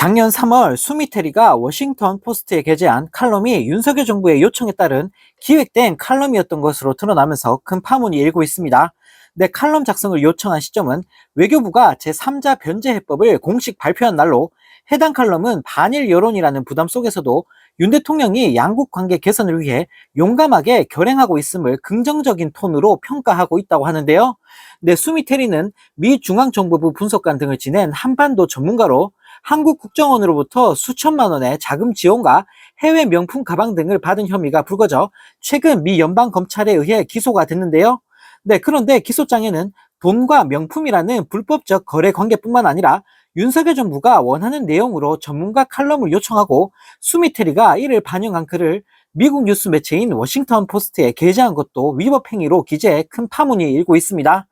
작년 3월 수미테리가 워싱턴 포스트에 게재한 칼럼이 윤석열 정부의 요청에 따른 기획된 칼럼이었던 것으로 드러나면서 큰 파문이 일고 있습니다. 네, 칼럼 작성을 요청한 시점은 외교부가 제3자 변제 해법을 공식 발표한 날로, 해당 칼럼은 반일 여론이라는 부담 속에서도 윤 대통령이 양국 관계 개선을 위해 용감하게 결행하고 있음을 긍정적인 톤으로 평가하고 있다고 하는데요. 네, 수미테리는 미 중앙정보부 분석관 등을 지낸 한반도 전문가로 한국 국정원으로부터 수천만 원의 자금 지원과 해외 명품 가방 등을 받은 혐의가 불거져 최근 미 연방검찰에 의해 기소가 됐는데요. 네, 그런데 기소장에는 돈과 명품이라는 불법적 거래 관계뿐만 아니라 윤석열 정부가 원하는 내용으로 전문가 칼럼을 요청하고 수미테리가 이를 반영한 글을 미국 뉴스 매체인 워싱턴 포스트에 게재한 것도 위법 행위로 기재해 큰 파문이 일고 있습니다.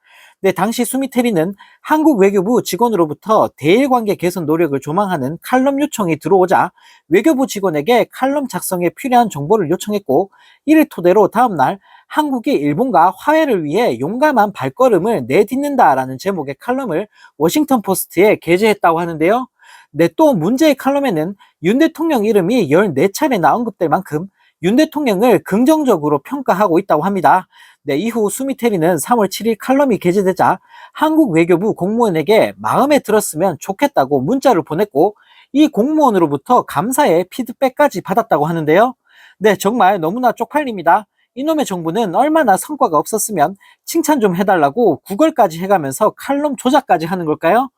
네, 당시 수미테리는 한국 외교부 직원으로부터 대일 관계 개선 노력을 조망하는 칼럼 요청이 들어오자 외교부 직원에게 칼럼 작성에 필요한 정보를 요청했고, 이를 토대로 다음날 한국이 일본과 화해를 위해 용감한 발걸음을 내딛는다라는 제목의 칼럼을 워싱턴 포스트에 게재했다고 하는데요. 네, 또 문제의 칼럼에는 윤 대통령 이름이 14차례나 언급될 만큼 윤 대통령을 긍정적으로 평가하고 있다고 합니다. 네, 이후 수미테리는 3월 7일 칼럼이 게재되자 한국 외교부 공무원에게 마음에 들었으면 좋겠다고 문자를 보냈고, 이 공무원으로부터 감사의 피드백까지 받았다고 하는데요. 네, 정말 너무나 쪽팔립니다. 이놈의 정부는 얼마나 성과가 없었으면 칭찬 좀 해달라고 구걸까지 해가면서 칼럼 조작까지 하는 걸까요?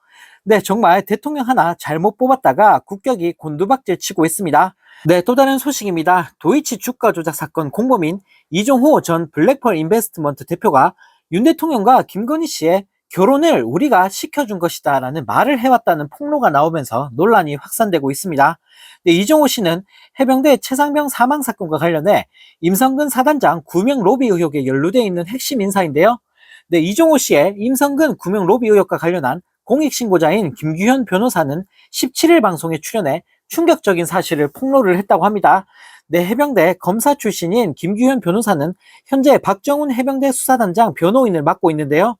네, 정말 대통령 하나 잘못 뽑았다가 국격이 곤두박질 치고 있습니다. 네, 또 다른 소식입니다. 도이치 주가 조작 사건 공범인 이종호 전 블랙펄 인베스트먼트 대표가 윤 대통령과 김건희 씨의 결혼을 우리가 시켜준 것이다 라는 말을 해왔다는 폭로가 나오면서 논란이 확산되고 있습니다. 네, 이종호 씨는 해병대 최상병 사망 사건과 관련해 임성근 사단장 구명 로비 의혹에 연루되어 있는 핵심 인사인데요. 네, 이종호 씨의 임성근 구명 로비 의혹과 관련한 공익신고자인 김규현 변호사는 17일 방송에 출연해 충격적인 사실을 폭로를 했다고 합니다. 네, 해병대 검사 출신인 김규현 변호사는 현재 박정훈 해병대 수사단장 변호인을 맡고 있는데요.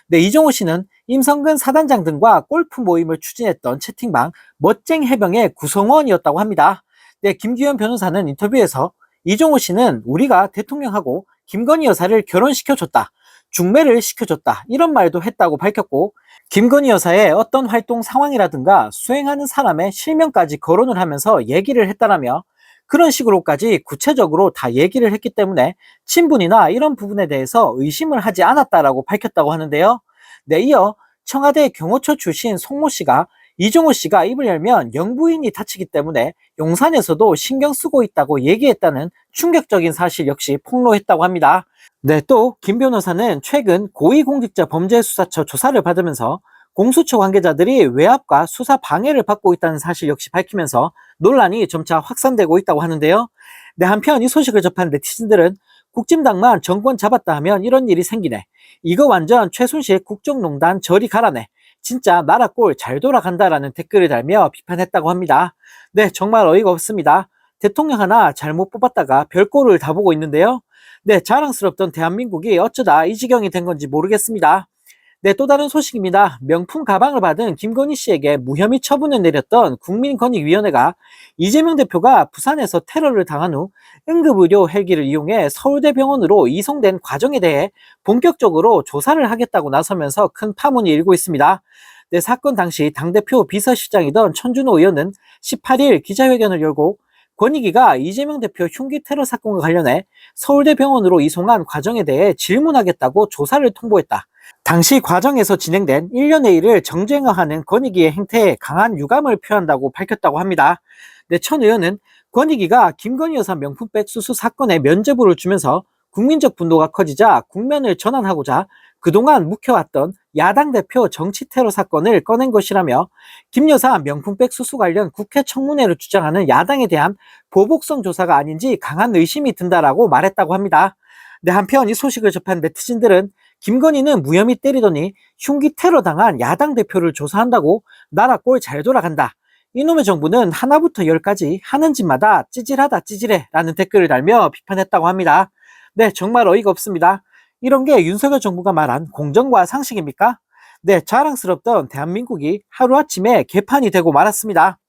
네, 이종호 씨는 임성근 사단장 등과 골프 모임을 추진했던 채팅방 멋쟁 해병의 구성원이었다고 합니다. 네, 김규현 변호사는 인터뷰에서 이종호 씨는 우리가 대통령하고 김건희 여사를 결혼시켜줬다, 중매를 시켜줬다, 이런 말도 했다고 밝혔고, 김건희 여사의 어떤 활동 상황이라든가 수행하는 사람의 실명까지 거론을 하면서 얘기를 했다라며, 그런 식으로까지 구체적으로 다 얘기를 했기 때문에 친분이나 이런 부분에 대해서 의심을 하지 않았다라고 밝혔다고 하는데요. 네, 이어 청와대 경호처 출신 송모 씨가 이종호 씨가 입을 열면 영부인이 다치기 때문에 용산에서도 신경 쓰고 있다고 얘기했다는 충격적인 사실 역시 폭로했다고 합니다. 네, 또 김 변호사는 최근 고위공직자범죄수사처 조사를 받으면서 공수처 관계자들이 외압과 수사 방해를 받고 있다는 사실 역시 밝히면서 논란이 점차 확산되고 있다고 하는데요. 네, 한편 이 소식을 접한 네티즌들은 국진당만 정권 잡았다 하면 이런 일이 생기네, 이거 완전 최순실 국정농단 저리 가라네, 진짜 나라 꼴 잘 돌아간다라는 댓글을 달며 비판했다고 합니다. 네, 정말 어이가 없습니다. 대통령 하나 잘못 뽑았다가 별꼴을 다 보고 있는데요. 네, 자랑스럽던 대한민국이 어쩌다 이 지경이 된 건지 모르겠습니다. 네, 또 다른 소식입니다. 명품 가방을 받은 김건희 씨에게 무혐의 처분을 내렸던 국민권익위원회가 이재명 대표가 부산에서 테러를 당한 후 응급의료 헬기를 이용해 서울대병원으로 이송된 과정에 대해 본격적으로 조사를 하겠다고 나서면서 큰 파문이 일고 있습니다. 네, 사건 당시 당대표 비서실장이던 천준호 의원은 18일 기자회견을 열고 권익위가 이재명 대표 흉기 테러 사건과 관련해 서울대병원으로 이송한 과정에 대해 질문하겠다고 조사를 통보했다. 당시 과정에서 진행된 일련의 일을 정쟁화하는 권익위의 행태에 강한 유감을 표한다고 밝혔다고 합니다. 네, 천 의원은 권익위가 김건희 여사 명품백 수수 사건에 면죄부를 주면서 국민적 분노가 커지자 국면을 전환하고자 그동안 묵혀왔던 야당 대표 정치 테러 사건을 꺼낸 것이라며, 김 여사 명품백 수수 관련 국회 청문회를 주장하는 야당에 대한 보복성 조사가 아닌지 강한 의심이 든다라고 말했다고 합니다. 네, 한편 이 소식을 접한 네티즌들은 김건희는 무혐의 때리더니 흉기 테러 당한 야당 대표를 조사한다고 나라 꼴 잘 돌아간다, 이놈의 정부는 하나부터 열까지 하는 짓마다 찌질하다 찌질해 라는 댓글을 달며 비판했다고 합니다. 네, 정말 어이가 없습니다. 이런 게 윤석열 정부가 말한 공정과 상식입니까? 네, 자랑스럽던 대한민국이 하루아침에 개판이 되고 말았습니다.